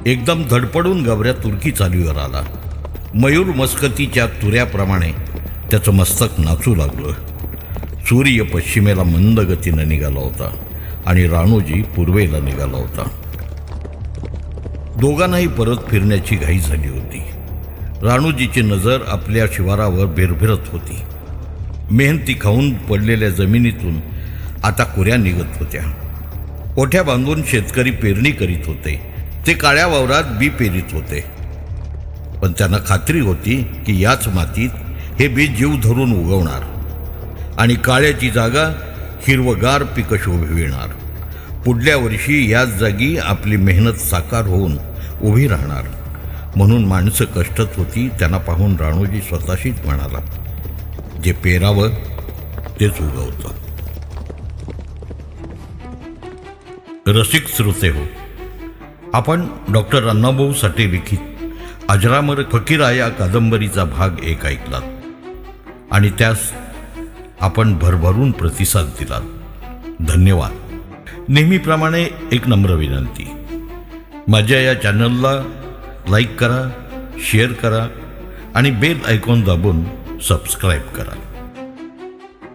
एकदम धडपडून गबऱ्या तुर्की चालीवर आला. मयूर मस्कतीच्या तुऱ्याप्रमाणे त्याचं मस्तक नाचू लागलं. सूर्य पश्चिमेला मंद गतीनं निघाला होता आणि राणूजी पूर्वेला निघाला होता. दोघांनाही परत फिरण्याची घाई झाली होती. राणूजीची नजर आपल्या शिवारावर भिरभिरत होती. मेहनती खाऊन पडलेल्या जमिनीतून आता कुऱ्या निघत होत्या. ओठ्या बांधून शेतकरी पेरणी करीत होते. ते काळ्या वावरात बी पेरीत होते. पण त्यांना खात्री होती की याच मातीत हे बी जीव धरून उगवणार आणि काळ्याची जागा हिरवगार पिकं शोभविणार. पुढल्या वर्षी याच जागी आपली मेहनत साकार होऊन उभी राहणार. म्हणून माणसं कष्टत होती. त्यांना पाहून राणूजी स्वतःशीच म्हणाला, जे पेरावं तेच उगवतं. रसिक श्रोते हो, आपण डॉक्टर अण्णाभाऊ साठे लिखित अजरामर फकीरा या कादंबरीचा भाग 1 ऐकलात आणि त्यास आपण भरभरून प्रतिसाद दिलात. धन्यवाद. नेहमीप्रमाणे एक नम्र विनंती, माझ्या या चॅनलला लाईक करा, शेअर करा आणि बेल आयकॉन दाबून सबस्क्राईब करा.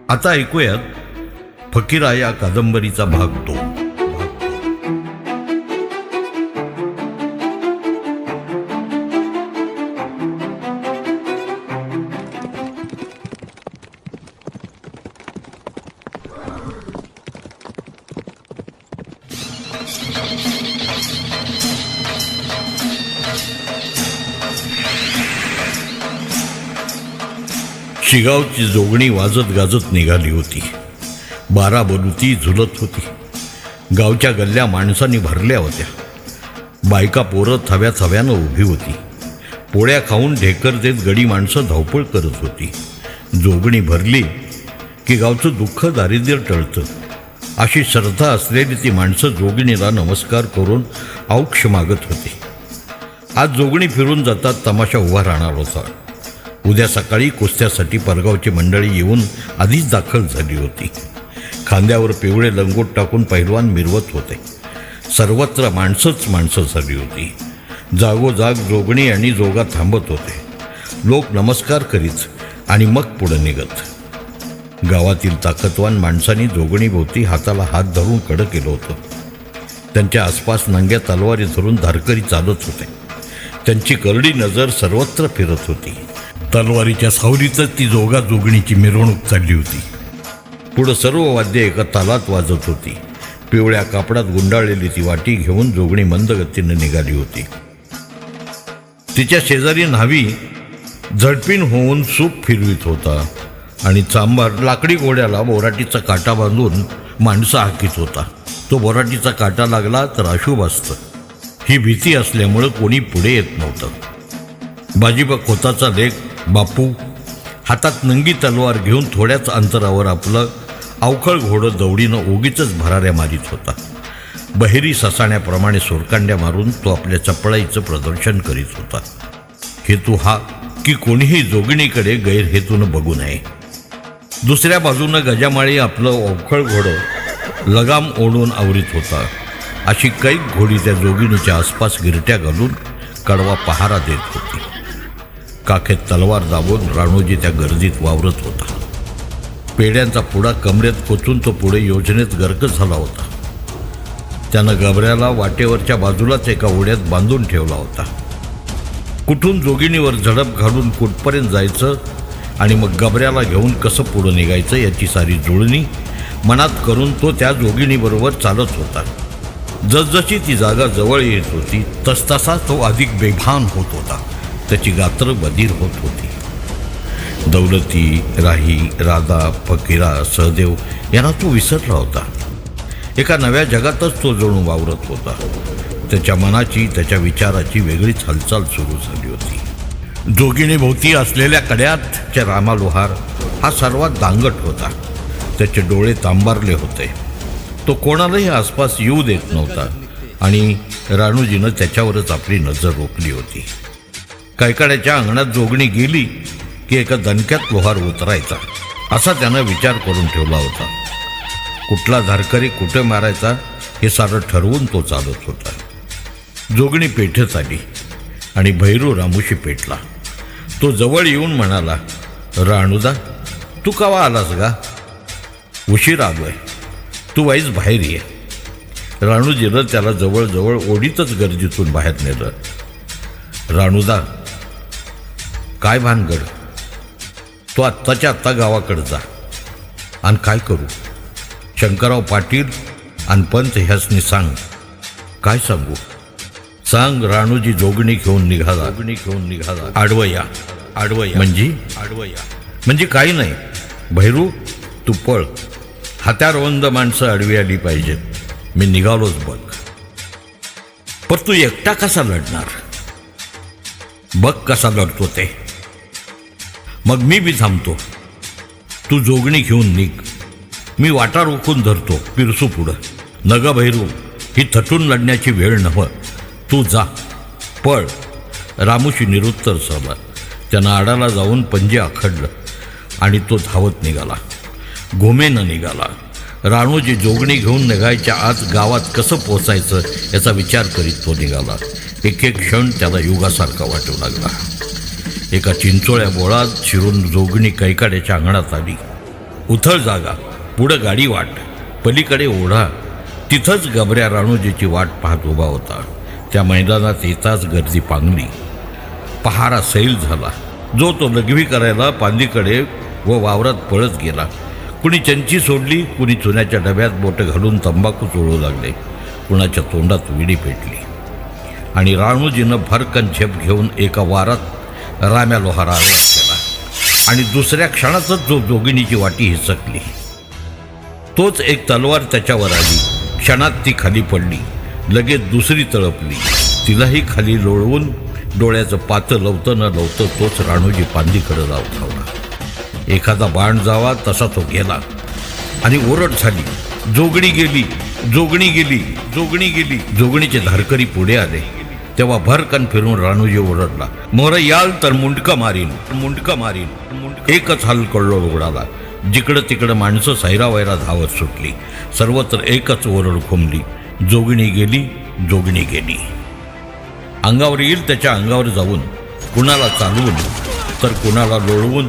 आता ऐकूयात फकीरा या कादंबरीचा भाग 2. शिगावची जोगणी वाजत गाजत निघाली होती. 12 बलुती झुलत होती. गावच्या गल्ल्या माणसांनी भरल्या होत्या. बायका पोरं थव्या थव्यानं उभी होती. पोळ्या खाऊन ढेकर देत गडी माणसं धावपळ करत होती. जोगणी भरली की गावचं दुःख दारिद्र्य टळतं. अशी श्रद्धा असलेली ती माणसं जोगणीला नमस्कार करून औक्ष मागत होती. आज जोगणी फिरून जातात तमाशा उभा राहणार होता. उद्या सकाळी कुस्त्यासाठी परगावची मंडळी येऊन आधीच दाखल झाली होती. खांद्यावर पिवळे लंगोट टाकून पैलवान मिरवत होते. सर्वत्र माणसंच माणसं झाली होती. जागोजाग जोगणी आणि जोगा थांबत होते. लोक नमस्कार करीत आणि मग पुढे निघत. गावातील ताकदवान माणसांनी जोगणीभोवती हाताला हात धरून कडं केलं होतं. त्यांच्या आसपास नंग्या तलवारी धरून धारकरी चालत होते. त्यांची करडी नजर सर्वत्र फिरत होती. तलवारीच्या सावलीतच ती जोगा जोगणीची मिरवणूक चालली होती. पुढं सर्व वाद्य एका तालात वाजत होती. पिवळ्या कापडात गुंडाळलेली ती वाटी घेऊन जोगणी मंद गतीने निघाली होती. तिच्या शेजारी न्हावी झडपीन होऊन सूप फिरवीत होता आणि चांभार लाकडी घोड्याला बोराटीचा काटा बांधून माणसं हाकीत होता. तो बोराटीचा काटा लागला तर अशुभ असतं, ही भीती असल्यामुळं कोणी पुढे येत नव्हतं. बाजीबा खोताचा लेक बापू हातात नंगी तलवार घेऊन थोड्याच अंतरावर आपलं अवखळ घोडं दौडीनं ओगीचंच भराऱ्या मारीत होता. बहिरी ससाण्याप्रमाणे सोरकांड्या मारून तो आपल्या चपळाईचं प्रदर्शन करीत होता. हेतू हा की कोणीही जोगणीकडे गैरहेतून बघू नये. दुसऱ्या बाजूनं गजामाळी आपलं अवखळ घोडं लगाम ओढून आवरीत होता. अशी कैक घोडी त्या जोगिनीच्या आसपास गिरट्या घालून कडवा पहारा देत होती. काखेत तलवार दाबून राणूजी त्या गर्दीत वावरत होता. पेड्यांचा पुडा कमरेत कोचून तो पुढे योजनेत गर्क झाला होता. त्यानं गबऱ्याला वाटेवरच्या बाजूलाच एका ओढ्यात बांधून ठेवला होता. कुठून जोगिनीवर झडप घालून कुठपर्यंत जायचं आणि मग गबऱ्याला घेऊन कसं पुढं निघायचं याची सारी जुळणी मनात करून तो त्या जोगिनीबरोबर चालत होता. जसजशी ती जागा जवळ येत होती तसतसा तो अधिक बेभान होत होता. त्याची गात्र बधीर होत होती. दौलती, राही, राधा, फकीरा, सहदेव यांना तो विसरला होता. एका नव्या जगातच तो जणू वावरत होता. त्याच्या मनाची, त्याच्या विचाराची वेगळीच हालचाल सुरू झाली होती. जोगिनीभोवती असलेल्या कड्यातच्या रामा लोहार हा सर्वात दांगट होता. त्याचे डोळे तांबारले होते. तो कोणालाही आसपास येऊ देत नव्हता आणि राणूजीनं त्याच्यावरच आपली नजर रोखली होती. कैकाड्याच्या अंगणात जोगणी गेली की एका दणक्यात लोहार उतरायचा असा त्यानं विचार करून ठेवला होता. कुठला धारकरी कुठे मारायचा हे सारं ठरवून तो चालत होता. जोगणी पेठेत आली आणि भैरू रामूशी पेटला. तो जवळ येऊन म्हणाला, राणूदा, तू कवा आलास गा? उशीर आलोय, तू वाईच बाहेर ये. राणूजीनं त्याला जवळजवळ ओढीतच गर्दीतून बाहेर नेलं. राणूदा, काय भानगड? तो आत्ताच्या आत्ता गावाकडे जा. आणि काय करू? शंकरराव पाटील आणि पंत ह्यासनी सांग. काय सांगू? सांग राणूजी जोगणी घेऊन निघाला. आडवया म्हणजे काही नाही. भैरू, तू पळ. हात्यारवंद माणसं आडवी आली पाहिजेत. मी निघालोच बघ. पण तू एकटा कसा लढणार? बघ कसा लढतो ते. मग मी बी थांबतो. तू जोगणी घेऊन निघ. मी वाटा रोखून धरतो. पिरसू पुढं. नग भैरू, ही थटून लढण्याची वेळ नव्ह. तू जा, पळ. रामूशी निरुत्तर झाला. त्यानं आडाला जाऊन पंजे आखडलं आणि तो धावत निघाला. घुमेनं निघाला. राणूजी जोगणी घेऊन निघायच्या आत गावात कसं पोचायचं याचा विचार करीत तो निघाला. एक एक क्षण त्याला युगासारखा वाटू लागला. एका चिंचोळ्या बोळात शिरून जोगणी कैकाड्याच्या अंगणात आली. उथळ जागा, पुढं गाडी वाट, पलीकडे ओढा. तिथंच गबऱ्या राणूजीची वाट पाहत उभा होता. त्या मैदानात येताच गर्दी पांगली. पहारा सैल झाला. जो तो लघवी करायला पांदीकडे व वावरात पळत गेला. कुणी चंची सोडली, कुणी चुन्याच्या डब्यात बोटं घालून तंबाखू चोळू लागले. कुणाच्या तोंडात विडी पेटली. आणि राणूजीनं भरकन झेप घेऊन एका वारात राम्या लोहारा केला आणि दुसऱ्या क्षणातच जो जोगिनीची वाटी हिसकली. तोच एक तलवार त्याच्यावर आली. क्षणात ती खाली पडली. लगेच दुसरी तळपली. तिलाही खाली लोळवून डोळ्याचं पातं लवतं न लवतं तोच राणूजी पांदीकडे जाऊ धावला. एखादा बाण जावा तसा तो गेला आणि ओरड झाली, जोगणी गेली, जोगणी गेली, जोगणी गेली. जोगणीचे धारकरी पुढे आले तेव्हा भरकन फिरून राणूजी ओरडला, मोर याल तर मुंडकं मारीन, मुंडकं मारीन. एकच हलकल्लोळ उडाला. जिकडं तिकडं माणसं सैरावैरा धावत सुटली. सर्वत्र एकच ओरड घुमली, जोगणी गेली, जोगणी गेली. अंगावर येईल त्याच्या अंगावर जाऊन, कुणाला चालवून तर कुणाला लोळवून,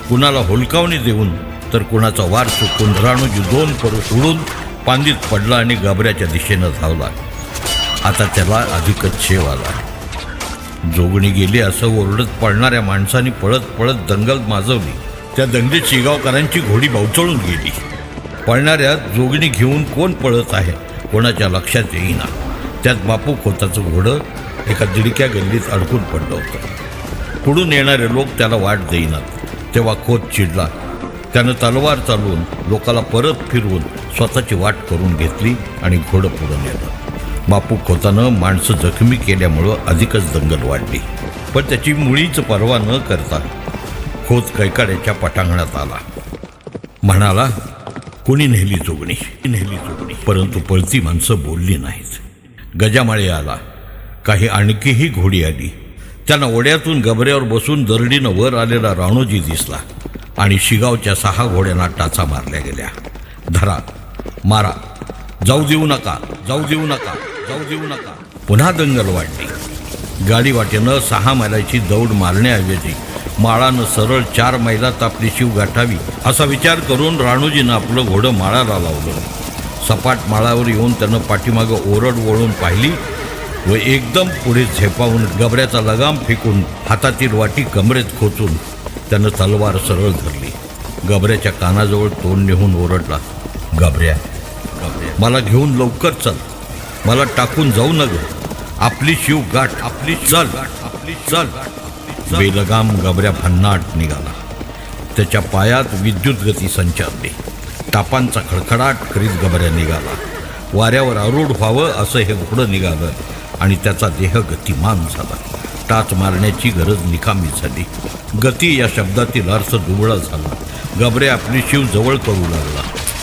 कुणाला हुलकावणी देऊन तर कुणाचा वार चुकून राणूजी दोन परुष उडून पांदीत पडला आणि गबऱ्याच्या दिशेनं धावला. आता त्याला अधिकच शेव आला. जोगणी गेली असं ओरडत पडणाऱ्या माणसांनी पळत पळत दंगल माजवली. त्या दंगलीत शिगावकरांची घोडी बावचळून गेली. पळणाऱ्यात जोगणी घेऊन कोण पळत आहे कोणाच्या लक्षात येईना. त्यात बापू खोताचं घोडं एका दिडक्या गल्लीत अडकून पडलं होतं. पुढून येणारे लोक त्याला वाट देईनात. तेव्हा खोत चिडला. त्यानं तलवार चालवून लोकाला परत फिरवून स्वतःची वाट करून घेतली आणि घोडं पुढं नेलं. बापू खोतानं माणसं जखमी केल्यामुळं अधिकच दंगल वाढली. पण त्याची मुळीच पर्वा न करता खोत कैकाड्याच्या पटांगणात आला. म्हणाला, कुणी नेली जोगणी, नेली जोगणी. परंतु पळती माणसं बोलली नाहीत. गजामाळे आला. काही आणखीही घोडी आली. त्यांना ओढ्यातून गबऱ्यावर बसून दरडीनं वर आलेला राणूजी दिसला आणि शिगावच्या 6 घोड्यांना टाचा मारल्या गेल्या. धरा, मारा, जाऊ देऊ नका, जाऊ देऊ नका, जाऊ देऊ नका. पुन्हा दंगल वाढली. गाडी वाटेनं 6 मैलाची दौड मारण्याऐवजी माळानं सरळ 4 मैलात आपली शिव गाठावी असा विचार करून राणूजीनं आपलं घोडं माळाला लावलं. सपाट माळावर येऊन त्यानं पाठीमागं ओरड वळून पाहिली व एकदम पुढे झेपावून गबऱ्याचा लगाम फेकून हातातील वाटी कमरेत खोचून त्यानं तलवार सरळ धरली. गबऱ्याच्या कानाजवळ तोंड नेऊन ओरडला, गबऱ्या, मला घेऊन लवकर चल, मला टाकून जाऊ नग, आपली शिव गाठ, आपली चल, आपली चल. बेलगाम गबऱ्या भन्नाट निघाला. त्याच्या पायात विद्युत गती संचारली. टापांचा खडखडाट करीत गबऱ्या निघाला. वाऱ्यावर आरूढ व्हावं असं हे घोडं निघालं आणि त्याचा देह गतिमान झाला. टाच मारण्याची गरज निकामी झाली. गती या शब्दातील अर्थ दुबळा झाला. गबऱ्या आपली शिव जवळ करू लागला.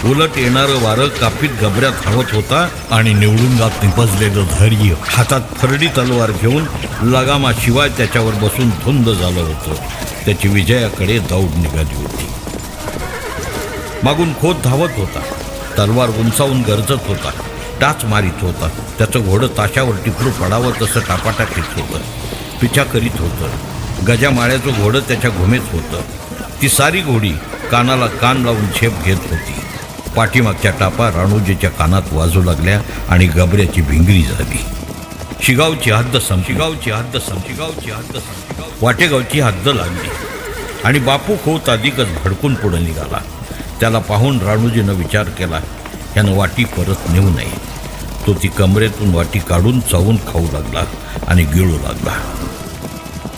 उलट येणारं वारं कापीत गबऱ्यात धावत होता आणि निवडुंगात निपजलेलं धैर्य हातात फरडी तलवार घेऊन लगामाशिवाय त्याच्यावर बसून धुंद झालं होतं. त्याची विजयाकडे दौड निघाली होती. मागून खोत धावत होता, तलवार उंचावून गरजत होता, टाच मारित होता. त्याचं घोडं ताशावर टिपरू पडावं तसं टापाटाक येत होतं, पिछा करीत होतं. गजामाळ्याचं घोडं त्याच्या घुमेत होतं. ती सारी घोडी कानाला कान लावून झेप घेत होती. पाठीमागच्या टापा राणूजीच्या कानात वाजू लागल्या आणि गबऱ्याची भिंगरी झाली. शिगावची हद्द वाटेगावची हद्द लागली आणि बापू खोत अधिकच भडकून पुढे निघाला. त्याला पाहून राणूजीनं विचार केला, ह्यानं वाटी परत नेऊ नये. तो ती कमरेतून वाटी काढून चावून खाऊ लागला आणि गिळू लागला.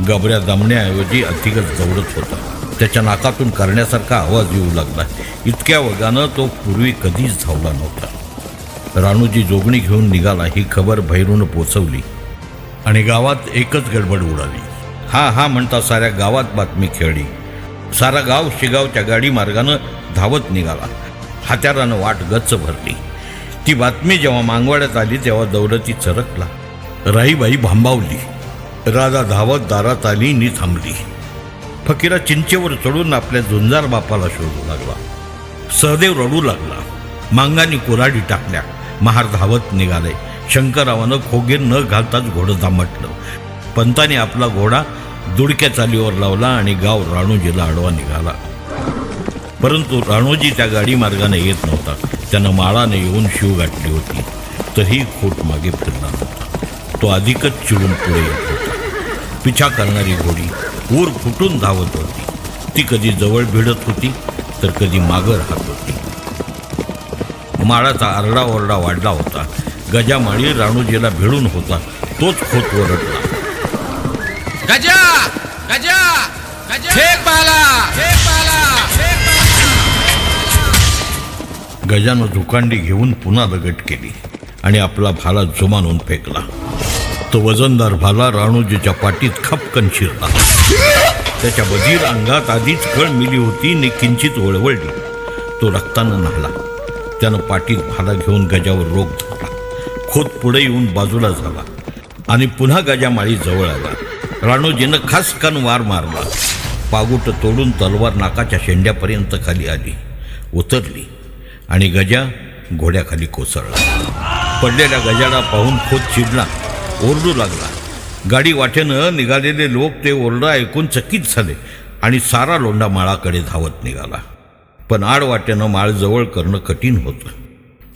गबऱ्या दमण्याऐवजी अधिकच दौडत होता. त्याच्या नाकातून करण्यासारखा आवाज येऊ लागला. इतक्या वेगानं तो पूर्वी कधीच धावला नव्हता. राणूजी जोगणी घेऊन निघाला ही खबर भैरूनं पोचवली आणि गावात एकच गडबड उडाली. हा म्हणता साऱ्या गावात बातमी खेळली. सारा गाव शिगावच्या गाडी मार्गानं धावत निघाला. हत्यारानं वाट गच्च भरली. ती बातमी जेव्हा मागवाड्यात आली तेव्हा दौलती चरकला. राहीबाई भांबावली. राधा धावत दारात आली नि थांबली. फकीरा चिंचेवर चढून आपल्या झुंजार बापाला शोधू लागला. सहदेव रडू लागला. मांगानी कुऱ्हाडी टाकल्या. महार धावत निघाले. शंकररावानं खोगीर न घालताच घोडं दामटलं. पंताने आपला घोडा दुडक्या चालीवर लावला आणि गाव राणूजीला आडवा निघाला. परंतु राणूजी त्या गाडी मार्गाने येत नव्हता. त्यानं माळाने येऊन शिव गाठली होती, तरी खोट मागे फिरला नव्हता. तो अधिकच चिडून पुढे येत होता. पिछा करणारी घोडी ऊर फुटून धावत होती. ती कधी जवळ भिडत होती तर कधी मागं राहत होती. माळाचा आरडाओरडा वाढला होता. गजामाळी राणूजीला भिडून होता. तोच खोत ओरडला, गजा गजा गजा, फेक पाला. गजानं दुकांडी घेऊन पुन्हा लगट केली आणि आपला भाला जुमानून फेकला. तो वजनदार भाला राणूजीच्या पाठीत खपकन शिरला. त्याच्या बधीर अंगात आधीच कळ मिली होती नि किंचित वळवळली. तो रक्तानं न्हाला. त्यानं पाठीत भाला घेऊन गजावर रोग धरला. खोत पुढे येऊन बाजूला झाला आणि पुन्हा गजामाळी जवळ आला. राणूजीनं खासकन वार मारला. पागुट तोडून तलवार नाकाच्या शेंड्यापर्यंत खाली आली, उतरली आणि गजा घोड्याखाली कोसळला. पडलेल्या गजाला पाहून खोत चिडला, ओरडू लागला. गाडी वाटेनं निघालेले लोक ते ओरडा ऐकून चकित झाले आणि सारा लोंढा माळाकडे धावत निघाला. पण आड वाटेनं माळ जवळ करणं कठीण होतं.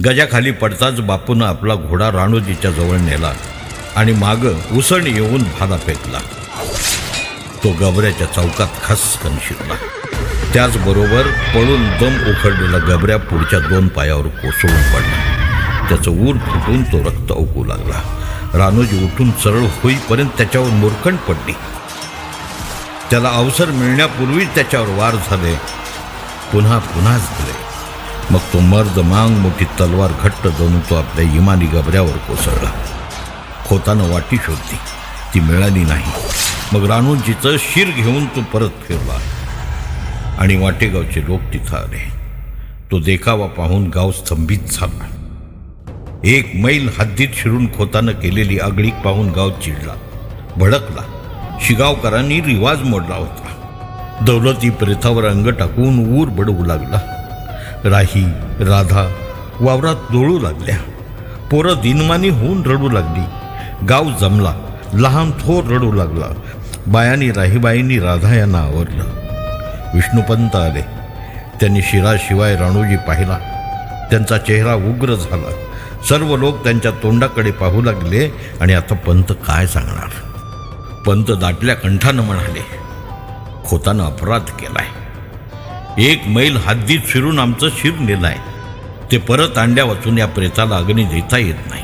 गजाखाली पडताच बापूनं आपला घोडा राणूजीच्या जवळ नेला आणि मागं उसण येऊन भाला फेकला. तो गबऱ्याच्या चौकात खसकन शिरला. त्याचबरोबर पळून दम उखडलेला गबऱ्या पुढच्या 2 पायावर कोसळून पडला. त्याचं ऊर फुटून तो रक्त ओकू लागला. राणूजी उठून सरळ होईपर्यंत त्याच्यावर मोरखंड पडली. त्याला अवसर मिळण्यापूर्वीच त्याच्यावर वार झाले, पुन्हा झाले. मग तो मर्द मांग मोठी तलवार घट्ट जणू तो आपल्या इमानी गबऱ्यावर कोसळला. खोतानं वाटी शोधली, ती मिळाली नाही. मग राणूजीचं शिर घेऊन तो परत फिरला आणि वाटेगावचे लोक तिथं आले. तो देखावा पाहून गाव स्तंभित झाला. 1 मैल हद्दीत शिरून खोतानं केलेली आगळीक पाहून गाव चिडला, भडकला. शिगावकरांनी रिवाज मोडला होता. दौलती प्रेतावर अंग टाकून ऊर बडवू लागला. राही राधा वावरात लोळू लागल्या. पोरं दिनमानी होऊन रडू लागली. गाव जमला. लहान थोर रडू लागला. बायांनी राहीबाईंनी राधा यांना आवरलं. विष्णुपंत आले. त्यांनी शिराशिवाय राणूजी पाहिला. त्यांचा चेहरा उग्र झाला. सर्व लोक त्यांच्या तोंडाकडे पाहू लागले आणि आता पंत काय सांगणार. पंत दाटल्या कंठानं म्हणाले, खोतानं अपराध केलाय. 1 मैल हद्दीत फिरून आमचं शिर नेलाय. ते परत अंड्या वाचून या प्रेताला अग्नी देता येत नाही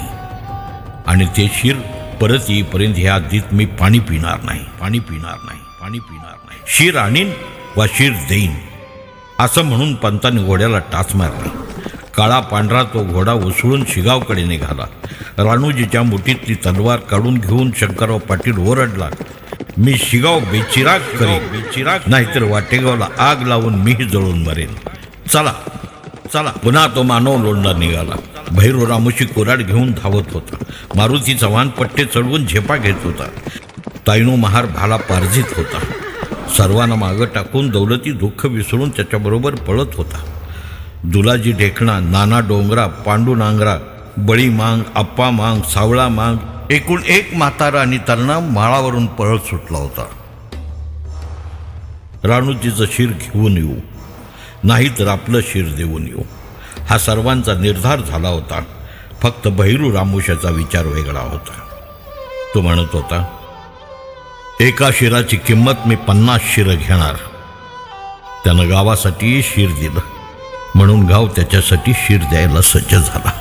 आणि ते शिर परत येईपर्यंत ह्या हद्दीत मी पाणी पिणार नाही. शिर आणीन वा शिर देईन असं म्हणून पंताने घोड्याला टाच मारली. काळा पांढरा तो घोडा उसळून शिगावकडे निघाला. राणूजीच्या मुठीतली तलवार काढून घेऊन शंकरराव पाटील ओरडला, मी शिगाव बेचिराग करेन, नाहीतर वाटेगावला आग लावून मीही जळून मरेन. चला. पुन्हा तो मानव लोंढा निघाला. भैरू रामोशी कुऱ्हाड घेऊन धावत होता. मारुती चव्हाण पट्टे चढवून झेपा घेत होता. ताईनो महार भाला पारझीत होता. सर्वांना मागं टाकून दौलती दुःख विसरून त्याच्याबरोबर पळत होता. दुलाजी ढेकणा, नाना डोंगरा, पांडू नांगरा, बळी मांग, आप्पा मांग, सावळा मांग, एकूण एक म्हातारा आणि तरणा माळावरून पळत सुटला होता. राणूतीचं शिर घेऊन येऊ, नाही तर आपलं शिर देऊन येऊ, हा सर्वांचा निर्धार झाला होता. फक्त बहिरू रामोशाचा विचार वेगळा होता. तो म्हणत होता, एका शिराची किंमत मी 50 शिरं घेणार. त्यानं गावासाठी शिर दिलं, म्हणून गाव त्याच्यासाठी शिर द्यायला सज्ज झाला.